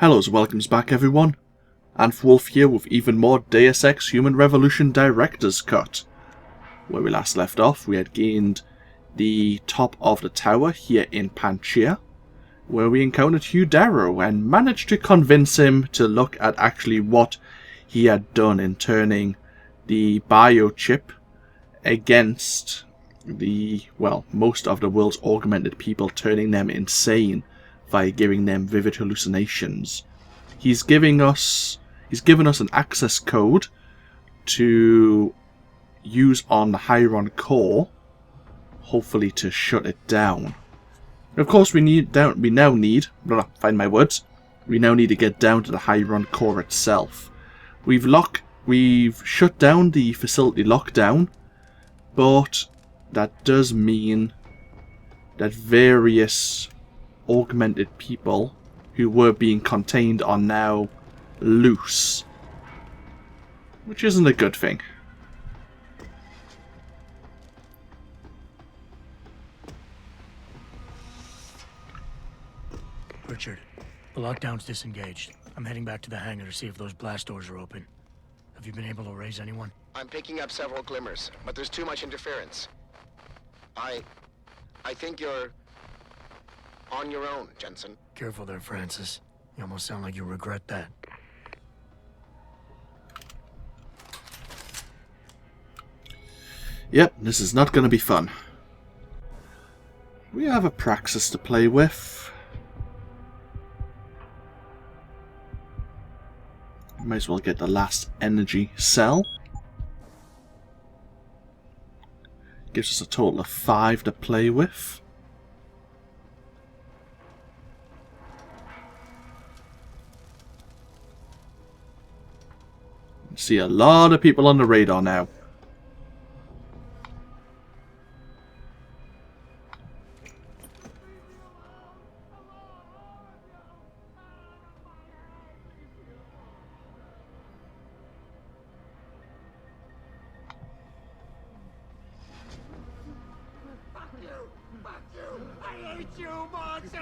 Hello and welcomes back everyone. AnthWolf here with even more Deus Ex Human Revolution Director's Cut. Where we last left off, we had gained the top of the tower here in Panchaea, where we encountered Hugh Darrow and managed to convince him to look at actually what he had done in turning the biochip against most of the world's augmented people, turning them insane by giving them vivid hallucinations. He's given us an access code to use on the Hyron core, hopefully to shut it down. Of course, we now need to get down to the Hyron core itself. We've shut down the facility lockdown, but that does mean that various augmented people who were being contained are now loose, which isn't a good thing. Richard, the lockdown's disengaged. I'm heading back to the hangar to see if those blast doors are open. Have you been able to raise anyone? I'm picking up several glimmers, but there's too much interference. I think you're on your own, Jensen. Careful there, Francis. You almost sound like you regret that. Yep, this is not going to be fun. We have a Praxis to play with. Might as well get the last energy cell. Gives us a total of 5 to play with. See a lot of people on the radar now. I hate you, monster!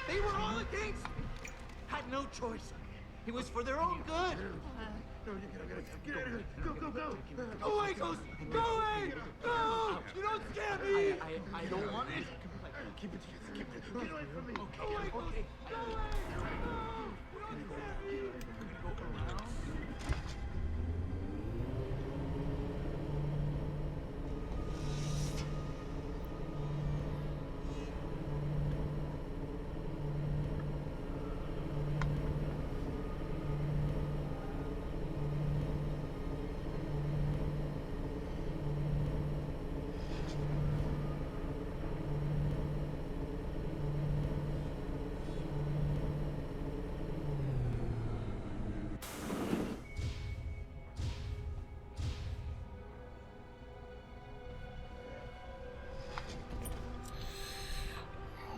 They were all against me. Had no choice. It was for their own good. No, you get out of here. Go, go, go. Go away, Ghost. Go away. Go. You don't scare me. I don't want it. Keep it together. Keep it. Get away from me. Go away, Ghost. Go away. No. You don't scare me.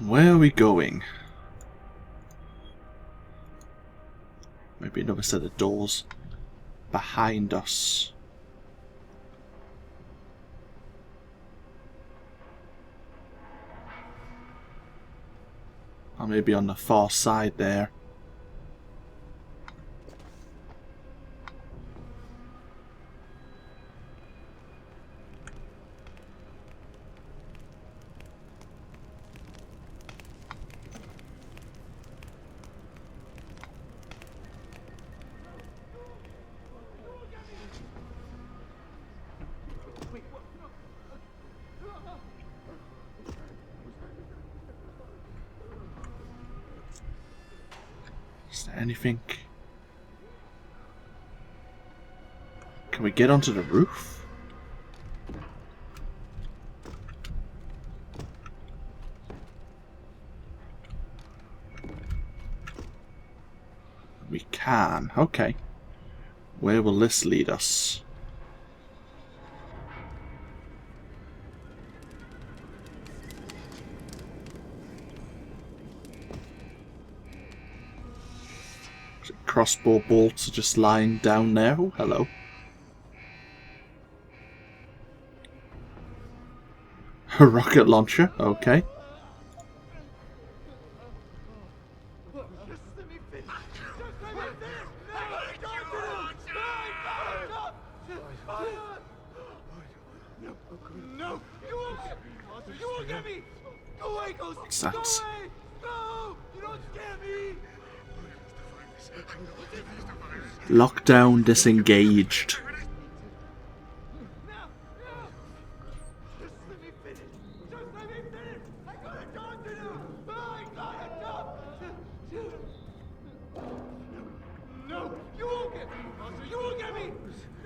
Where are we going? Maybe another set of doors behind us. Or maybe on the far side there. Is there anything? Can we get onto the roof? We can. Okay. Where will this lead us? Crossbow bolts are just lying down there. Oh, hello. A rocket launcher, okay. Just let me finish. Just let me finish. No, you won't get me. Monster, you won't get me. Go away, Ghost. What's that? Go away. No, you don't scare me. Lockdown disengaged. No. Just let me finish. Just let me finish. I gotta talk to you. I gotta talk to you. No, you won't get me. Monster, you won't get me.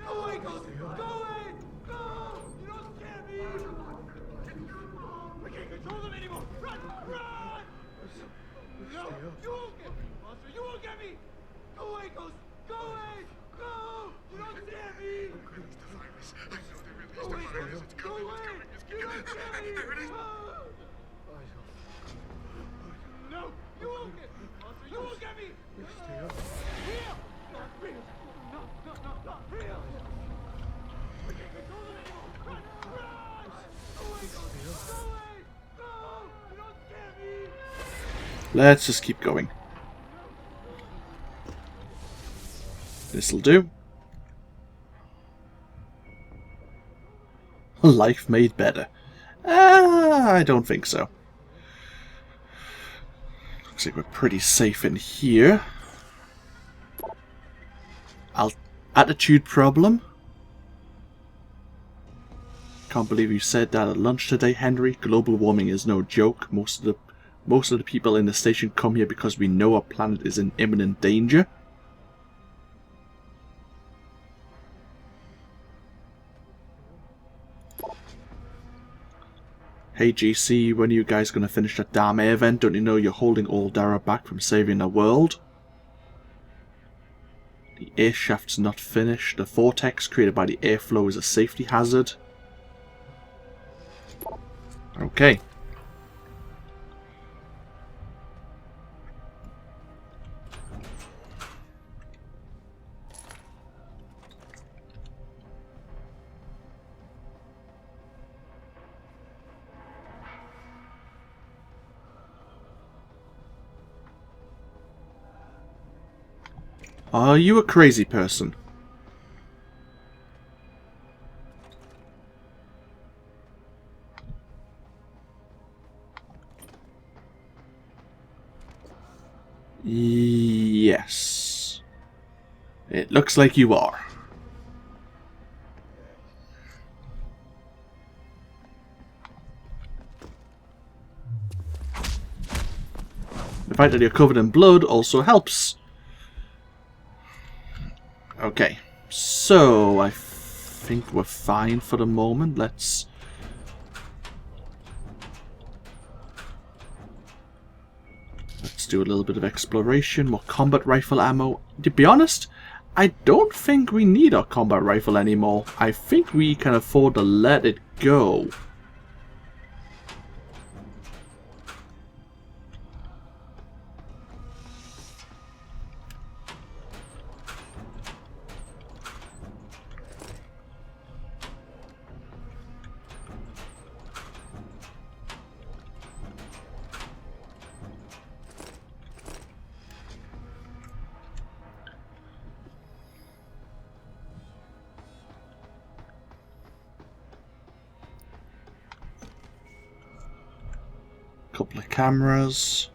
Go away, Ghost. Go away. No, you don't scare me. I can't control them anymore. Run, run. No, you won't get me. Monster, you won't get me. Go away, Ghost. Go away. No, you don't scare me. Go away, Ghost. Go away. You don't scare me. No, you won't get me. Monster, you won't get me. Real. Not real. No, not real. I can't control them anymore. Run, run. Go away, Ghost. Go away. No, you don't scare me. Let's just keep going. This'll do. Life made better. I don't think so. Looks like we're pretty safe in here. Attitude problem? Can't believe you said that at lunch today, Henry. Global warming is no joke. Most of the people in the station come here because we know our planet is in imminent danger. Hey GC, when are you guys gonna finish that damn air event? Don't you know you're holding all Dara back from saving the world? The air shaft's not finished. The vortex created by the airflow is a safety hazard. Okay. Are you a crazy person? Yes. It looks like you are. The fact that you're covered in blood also helps. Okay, so I think we're fine for the moment. Let's do a little bit of exploration. More combat rifle ammo. To be honest, I don't think we need our combat rifle anymore. I think we can afford to let it go. Couple of cameras.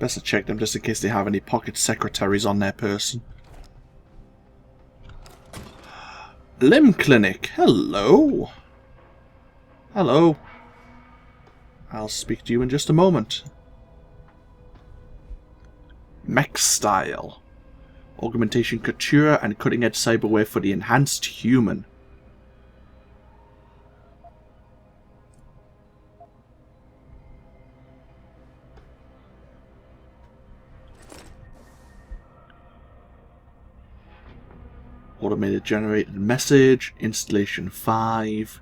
Best to check them just in case they have any pocket secretaries on their person. Limb Clinic. Hello. Hello. I'll speak to you in just a moment. Mech style. Augmentation couture and cutting-edge cyberware for the enhanced human. Automated generated message, installation 5,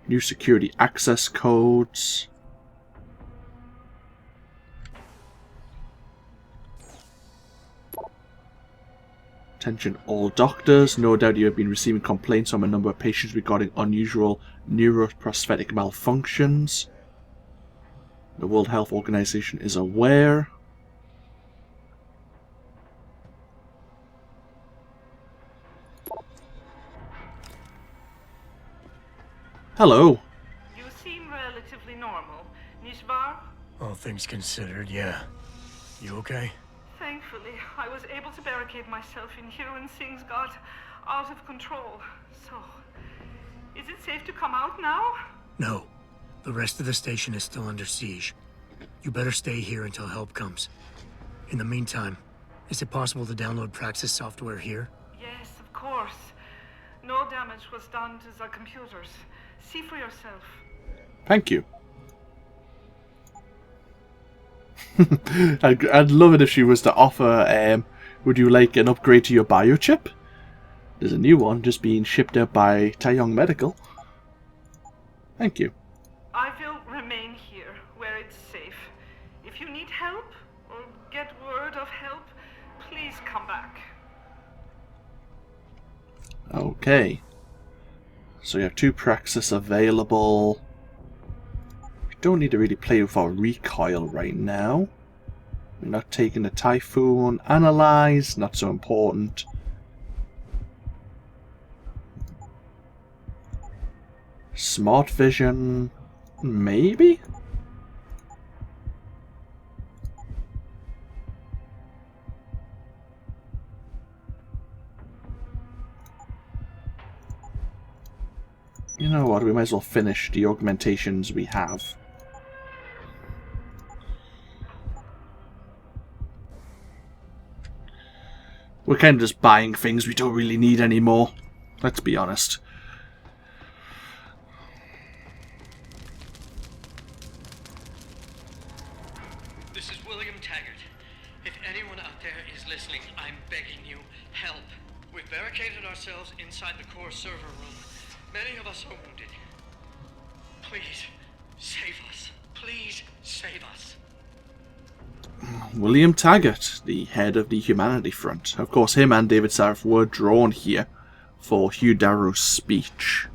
new security access codes. Attention all doctors. No doubt you have been receiving complaints from a number of patients regarding unusual neuroprosthetic malfunctions. The World Health Organization is aware. Hello. You seem relatively normal, Nishvar? All things considered, yeah. You okay? Thankfully, I was able to barricade myself in here when things got out of control. So, is it safe to come out now? No. The rest of the station is still under siege. You better stay here until help comes. In the meantime, is it possible to download Praxis software here? Yes, of course. No damage was done to the computers. See for yourself. Thank you. I'd love it if she was to offer, would you like an upgrade to your biochip? There's a new one just being shipped out by Taeyong Medical. Thank you. I will remain here, where it's safe. If you need help, or get word of help, please come back. Okay. So you have 2 Praxis available. We don't need to really play with our recoil right now. We're not taking the Typhoon. Analyze, not so important. Smart Vision, maybe? You know what, we might as well finish the augmentations we have. We're kind of just buying things we don't really need anymore. Let's be honest. This is William Taggart. If anyone out there is listening, I'm begging you, help. We've barricaded ourselves inside the core server room. Many of us are wounded. Please, save us. Please, save us. William Taggart, the head of the Humanity Front. Of course, him and David Sarif were drawn here for Hugh Darrow's speech.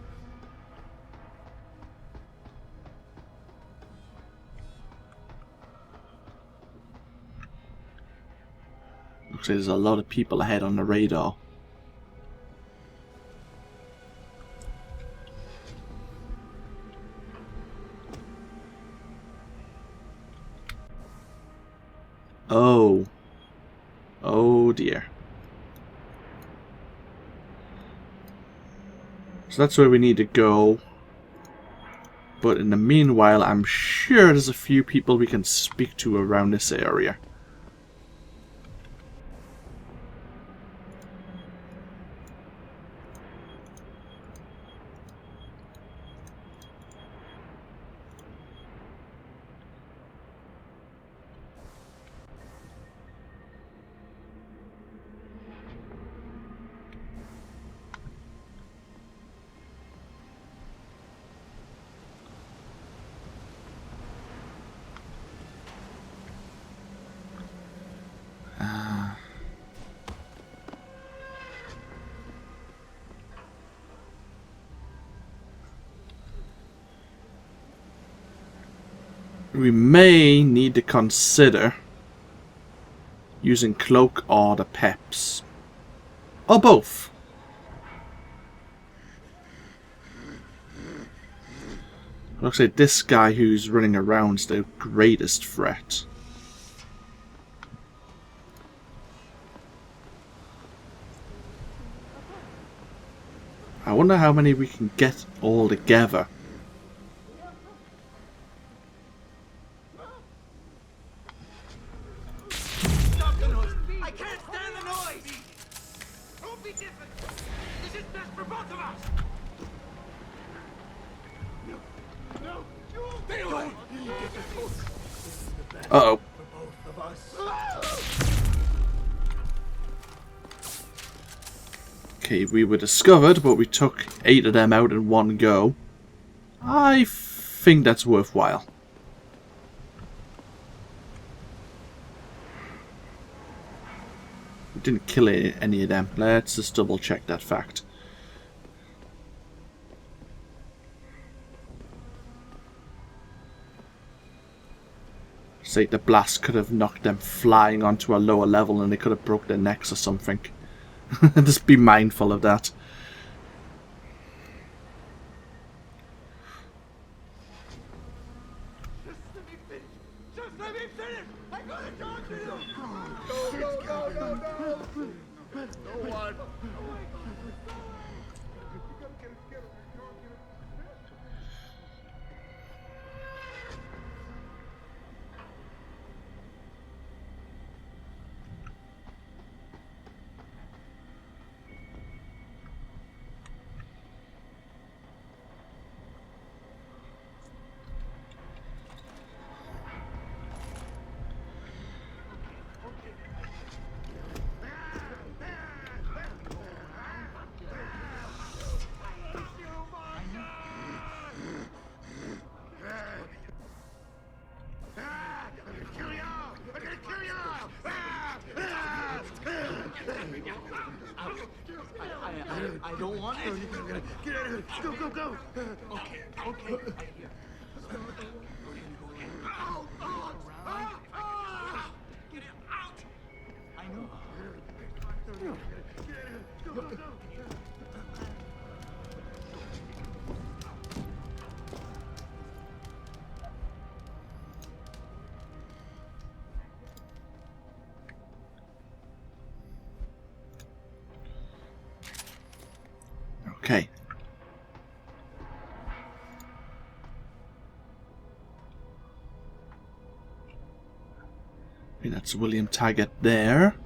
Looks like there's a lot of people ahead on the radar. Oh. Oh dear. So that's where we need to go. But in the meanwhile, I'm sure there's a few people we can speak to around this area. We may need to consider using Cloak or the Peps. Or both. Looks like this guy who's running around is the greatest threat. I wonder how many we can get all together. Stop the noise! I can't stand the noise! Don't be difficult! This is best for both of us! No! Don't be difficult! Uh-oh. For both of us. Okay, we were discovered, but we took 8 of them out in one go. I think that's worthwhile. Didn't kill any of them. Let's just double check that fact. Say the blast could have knocked them flying onto a lower level and they could have broke their necks or something. Just be mindful of that. Just let me finish! I gotta talk to you! No one! I don't want it. Get out of here. Go. Okay. I hear. Get out. I know. Go. Okay. Okay, that's William Taggart there.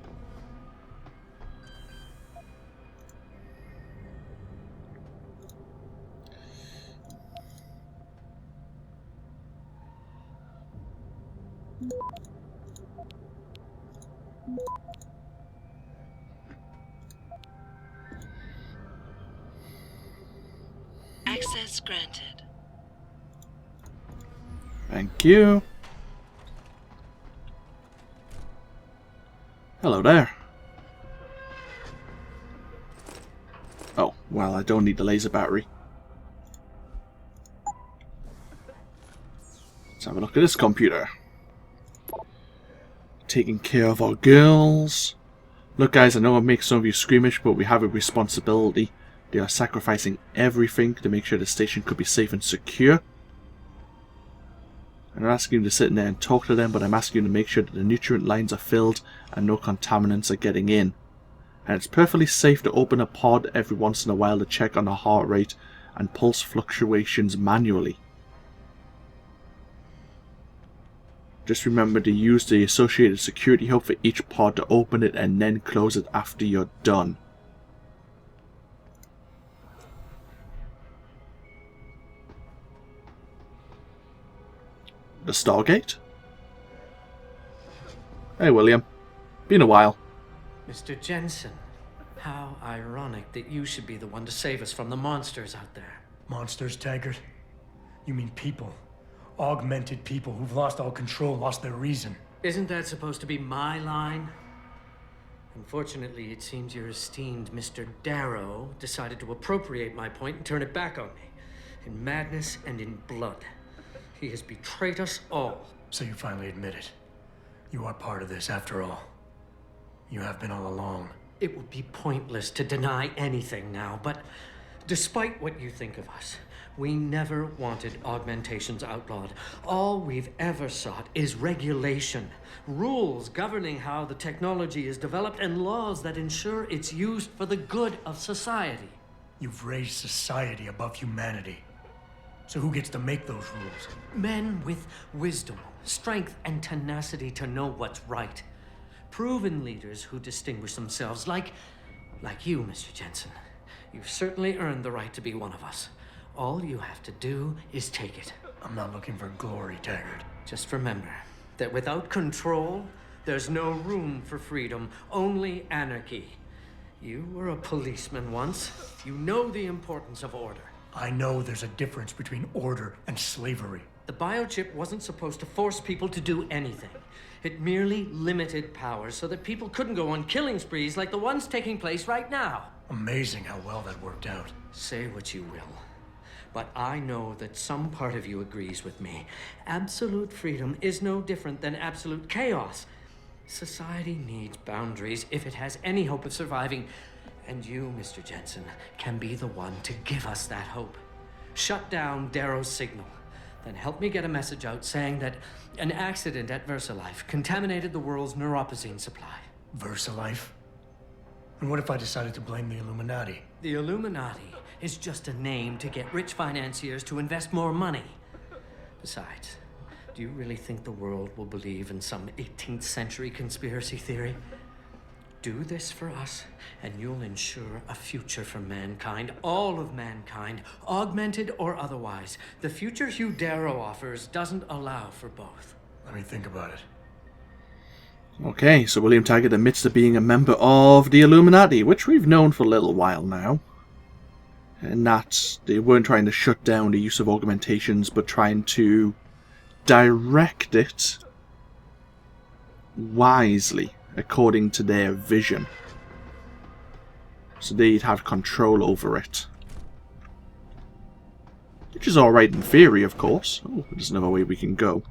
Access granted. Thank you. Hello there. Oh, well, I don't need the laser battery. Let's have a look at this computer. Taking care of our girls. Look, guys, I know it makes some of you squeamish, but we have a responsibility. They are sacrificing everything to make sure the station could be safe and secure. I'm not asking you to sit in there and talk to them, but I'm asking you to make sure that the nutrient lines are filled and no contaminants are getting in. And it's perfectly safe to open a pod every once in a while to check on the heart rate and pulse fluctuations manually. Just remember to use the associated security hub for each pod to open it and then close it after you're done. The Stargate? Hey, William. Been a while. Mr. Jensen, how ironic that you should be the one to save us from the monsters out there. Monsters, Taggart? You mean people. Augmented people who've lost all control, lost their reason. Isn't that supposed to be my line? Unfortunately, it seems your esteemed Mr. Darrow decided to appropriate my point and turn it back on me. In madness and in blood. He has betrayed us all. So you finally admit it. You are part of this after all. You have been all along. It would be pointless to deny anything now, but despite what you think of us, we never wanted augmentations outlawed. All we've ever sought is regulation, rules governing how the technology is developed, and laws that ensure it's used for the good of society. You've raised society above humanity. So who gets to make those rules? Men with wisdom, strength, and tenacity to know what's right. Proven leaders who distinguish themselves like you, Mr. Jensen. You've certainly earned the right to be one of us. All you have to do is take it. I'm not looking for glory, Taggart. Just remember that without control, there's no room for freedom, only anarchy. You were a policeman once. You know the importance of order. I know there's a difference between order and slavery. The biochip wasn't supposed to force people to do anything. It merely limited powers so that people couldn't go on killing sprees like the ones taking place right now. Amazing how well that worked out. Say what you will, but I know that some part of you agrees with me. Absolute freedom is no different than absolute chaos. Society needs boundaries if it has any hope of surviving, and you, Mr. Jensen, can be the one to give us that hope. Shut down Darrow's signal, then help me get a message out saying that an accident at VersaLife contaminated the world's neuropozyne supply. VersaLife? And what if I decided to blame the Illuminati? The Illuminati is just a name to get rich financiers to invest more money. Besides, do you really think the world will believe in some 18th century conspiracy theory? Do this for us, and you'll ensure a future for mankind, all of mankind, augmented or otherwise. The future Hugh Darrow offers doesn't allow for both. Let me think about it. Okay, so William Taggart admits to being a member of the Illuminati, which we've known for a little while now. And that they weren't trying to shut down the use of augmentations, but trying to direct it wisely, according to their vision. So they'd have control over it. Which is alright in theory, of course. Oh, there's another way we can go.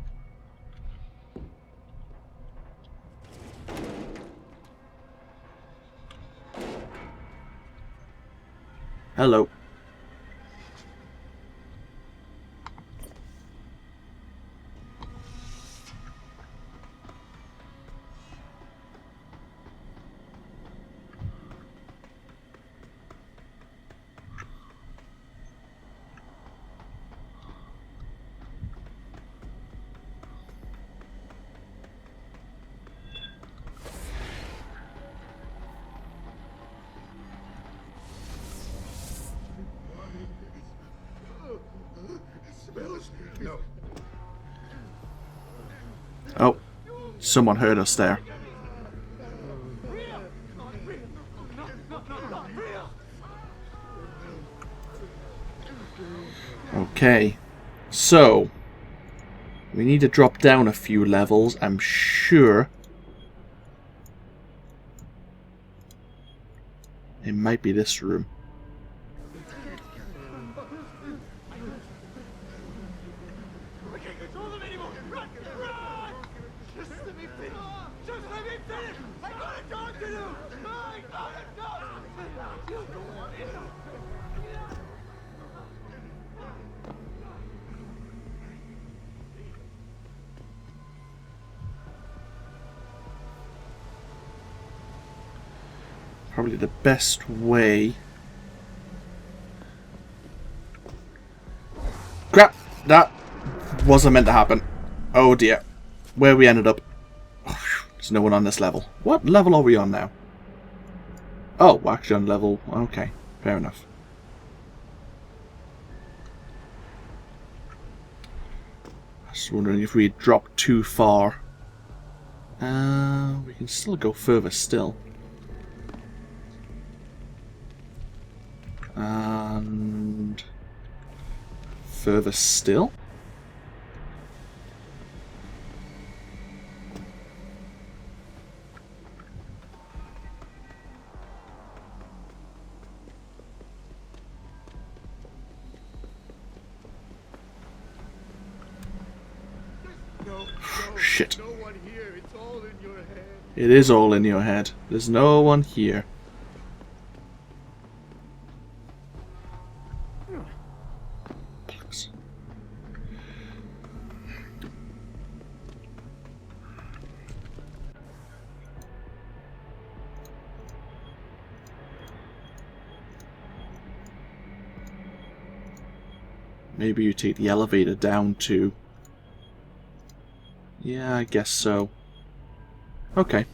Hello. Oh, someone heard us there. Okay, so we need to drop down a few levels, I'm sure. It might be this room. Probably the best way. Crap! That wasn't meant to happen. Oh dear. Where we ended up. Oh, there's no one on this level. What level are we on now? Oh, we're actually on level. Okay, fair enough. I was wondering if we dropped too far. We can still go further still. And further still. Shit. No one here. It's all in your head. It is all in your head. There's no one here. Maybe you take the elevator down to... Yeah, I guess so. Okay.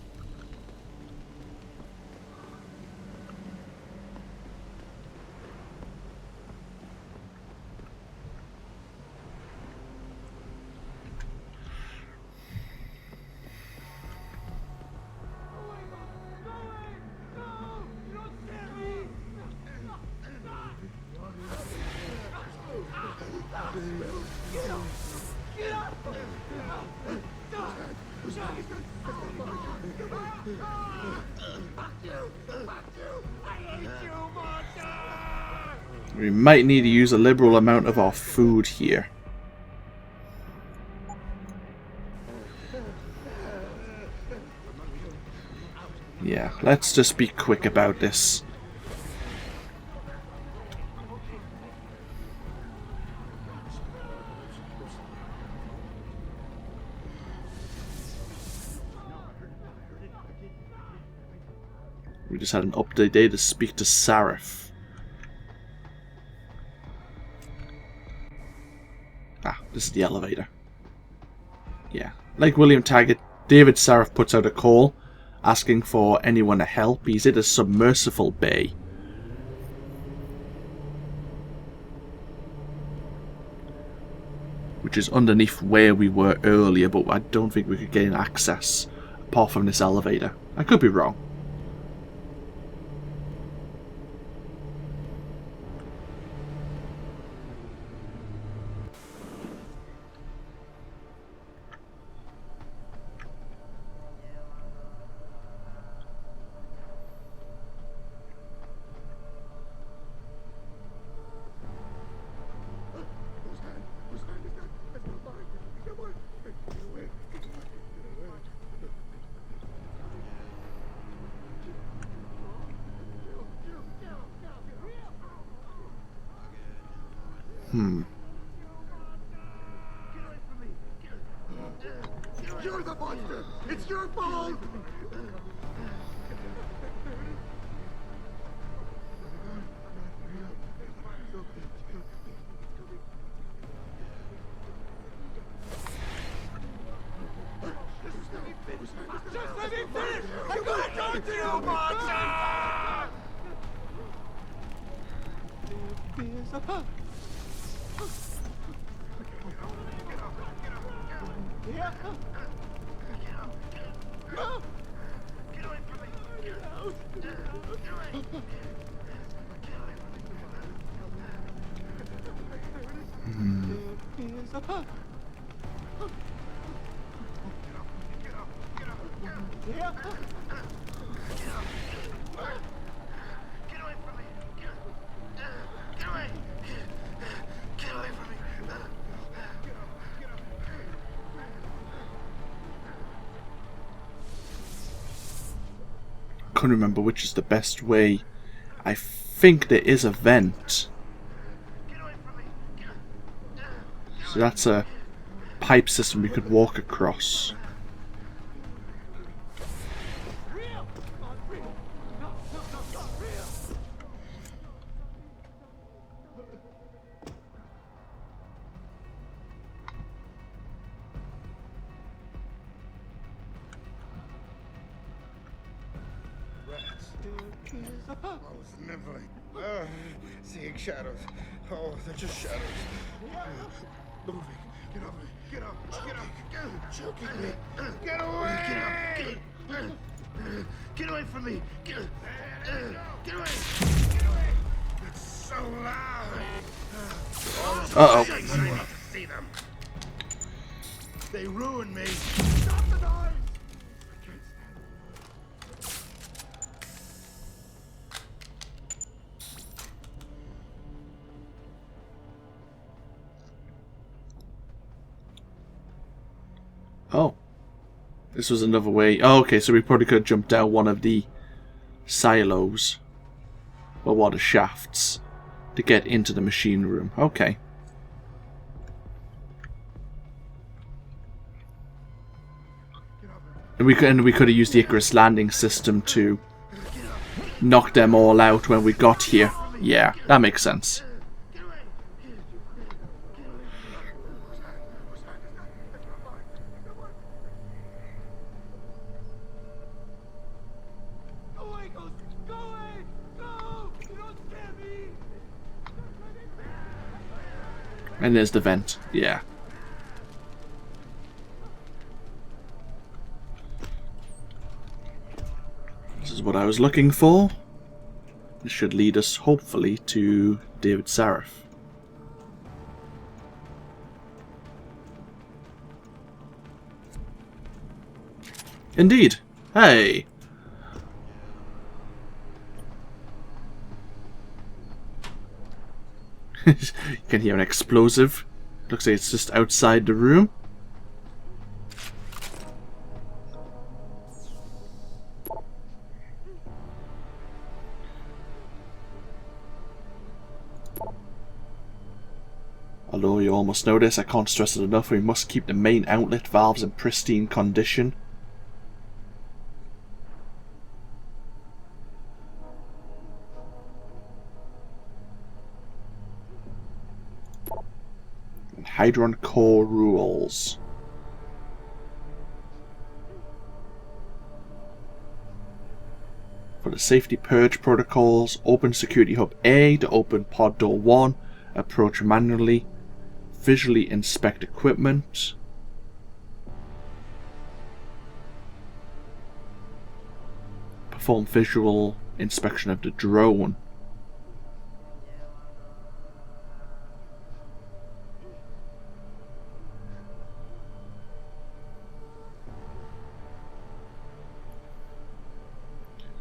We might need to use a liberal amount of our food here. Yeah, let's just be quick about this. We just had an update day to speak to Sarif. Ah, this is the elevator. Yeah. Like William Taggart, David Sarif puts out a call asking for anyone to help. He's at a submersible bay. Which is underneath where we were earlier, but I don't think we could gain access apart from this elevator. I could be wrong. You're the monster! It's your fault! Just let me finish! I'm gonna talk to you, monster! Yeah. Get away from me! Get out! Get away! Couldn't remember which is the best way. I think there is a vent. So that's a pipe system we could walk across. Seeing shadows. Oh, they're just shadows. Moving. Get up. Get up. Get up. Choking me. Get away. Get up. Get away from me. Get away. Get away. It's so loud. Uh-oh. I need to see them. They ruined me. Stop the noise. Oh. This was another way. Oh, okay, so we probably could have jumped down one of the silos. Or water shafts. To get into the machine room. Okay. And we could have used the Icarus landing system to knock them all out when we got here. Yeah, that makes sense. And there's the vent. Yeah. This is what I was looking for. This should lead us, hopefully, to David Sarif. Indeed. Hey, You can hear an explosive. Looks like it's just outside the room. Although you almost know this, I can't stress it enough, we must keep the main outlet valves in pristine condition. And Hydron core rules. For the safety purge protocols, open security hub A to open pod door 1, approach manually. Visually inspect equipment. Perform visual inspection of the drone.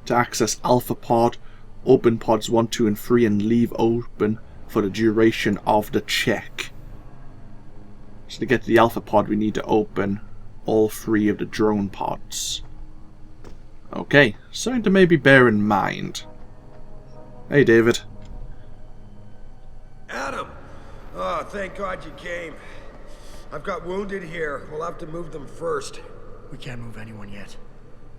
To access Alpha Pod, open pods 1, 2 and 3 and leave open for the duration of the check. So to get to the Alpha Pod we need to open all 3 of the drone pods. Okay, something to maybe bear in mind. Hey David. Adam! Oh, thank God you came. I've got wounded here. We'll have to move them first. We can't move anyone yet.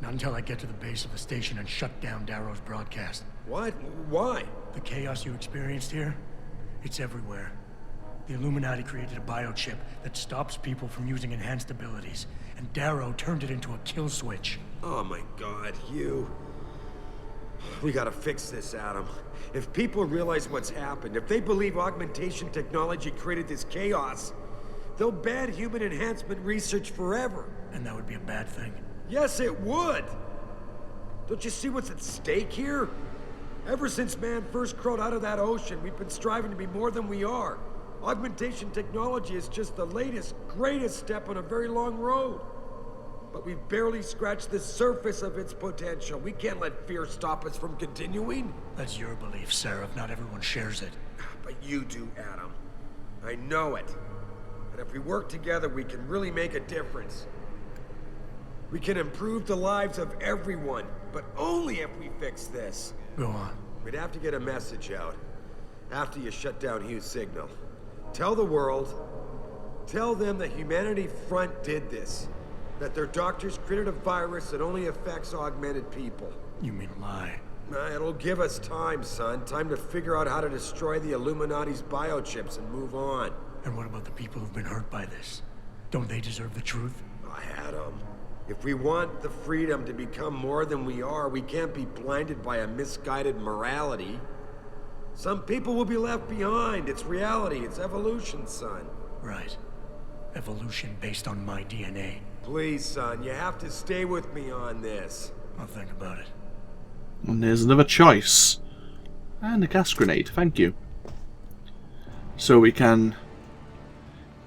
Not until I get to the base of the station and shut down Darrow's broadcast. What? Why? The chaos you experienced here, it's everywhere. The Illuminati created a biochip that stops people from using enhanced abilities, and Darrow turned it into a kill switch. Oh my God, you... We gotta fix this, Adam. If people realize what's happened, if they believe augmentation technology created this chaos, they'll ban human enhancement research forever. And that would be a bad thing. Yes, it would! Don't you see what's at stake here? Ever since man first crawled out of that ocean, we've been striving to be more than we are. Augmentation technology is just the latest, greatest step on a very long road. But we've barely scratched the surface of its potential. We can't let fear stop us from continuing. That's your belief, Sarif. Not everyone shares it. But you do, Adam. I know it. And if we work together, we can really make a difference. We can improve the lives of everyone, but only if we fix this. Go on. We'd have to get a message out after you shut down Hugh's signal. Tell the world, tell them the Humanity Front did this. That their doctors created a virus that only affects augmented people. You mean lie? It'll give us time, son. Time to figure out how to destroy the Illuminati's biochips and move on. And what about the people who've been hurt by this? Don't they deserve the truth? Adam, if we want the freedom to become more than we are, we can't be blinded by a misguided morality. Some people will be left behind. It's reality. It's evolution, son. Right. Evolution based on my DNA. Please, son, you have to stay with me on this. I'll think about it. And there's another choice. And a gas grenade, thank you. So we can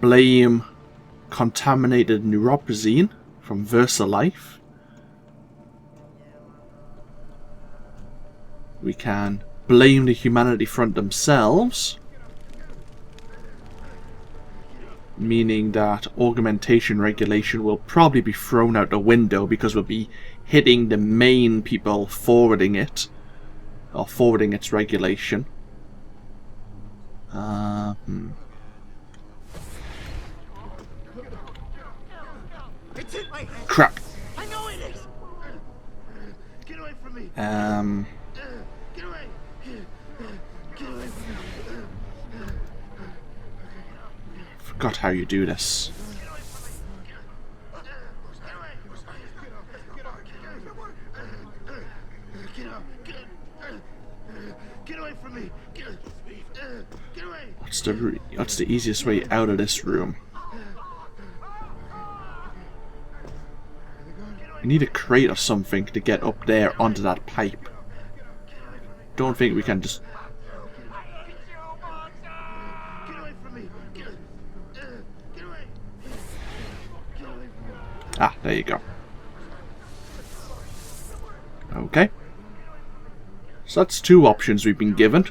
blame contaminated neuropozyne from VersaLife. We can blame the Humanity Front themselves, meaning that augmentation regulation will probably be thrown out the window because we'll be hitting the main people forwarding it, or forwarding its regulation. It's in my hand. Crap. I know it is. Get away from me. Get away. Get away from me. Forgot how you do this. Get away from me. Get away. What's the easiest way out of this room? We need a crate or something to get up there onto that pipe. Don't think we can just... Get away from me. Get away. Ah, there you go. Okay. So that's two options we've been given.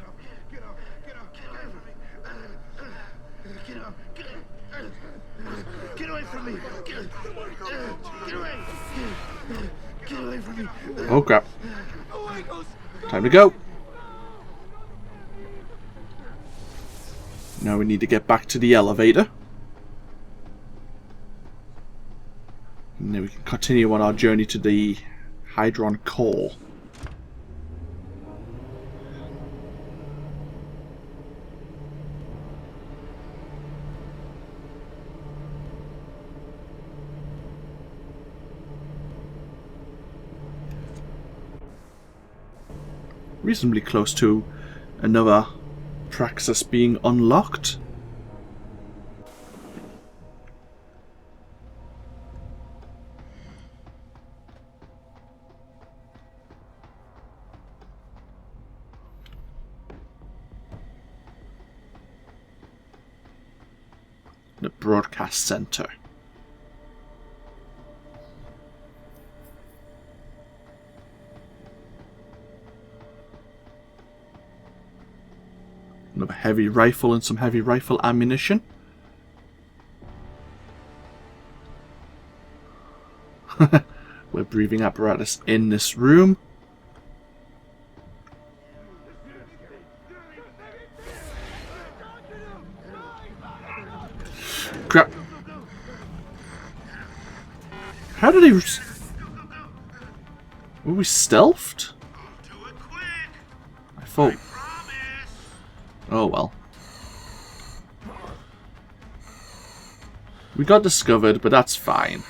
Oh crap. Time to go. Now we need to get back to the elevator. And then we can continue on our journey to the Hydron core. Reasonably close to another Praxis being unlocked. The broadcast center. Another heavy rifle and some heavy rifle ammunition. We're breathing apparatus in this room. Crap. How did he... Were we stealthed? I thought... Oh well. We got discovered, but that's fine.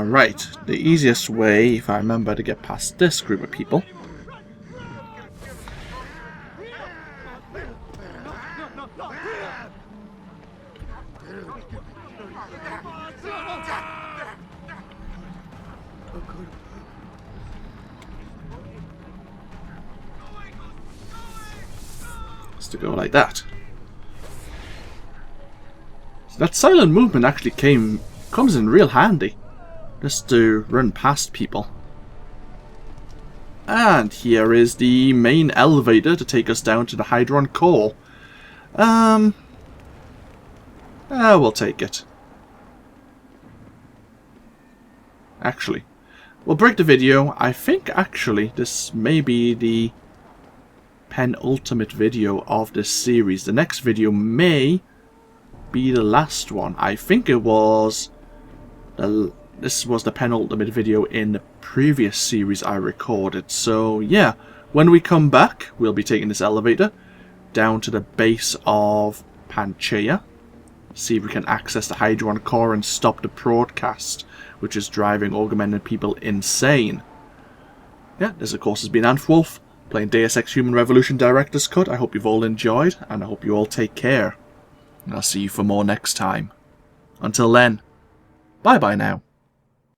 Right, the easiest way, if I remember, to get past this group of people. Is to go like that. So that silent movement actually comes in real handy. Just to run past people. And here is the main elevator to take us down to the Hydron core. We'll take it. Actually, we'll break the video. I think actually this may be the penultimate video of this series. The next video may be the last one. I think it was this was the penultimate video in the previous series I recorded. So yeah, when we come back, we'll be taking this elevator down to the base of Panchaea. See if we can access the Hydron core and stop the broadcast, which is driving augmented people insane. Yeah, this of course has been AnthWolf, playing Deus Ex Human Revolution Director's Cut. I hope you've all enjoyed, and I hope you all take care. And I'll see you for more next time. Until then, bye bye now.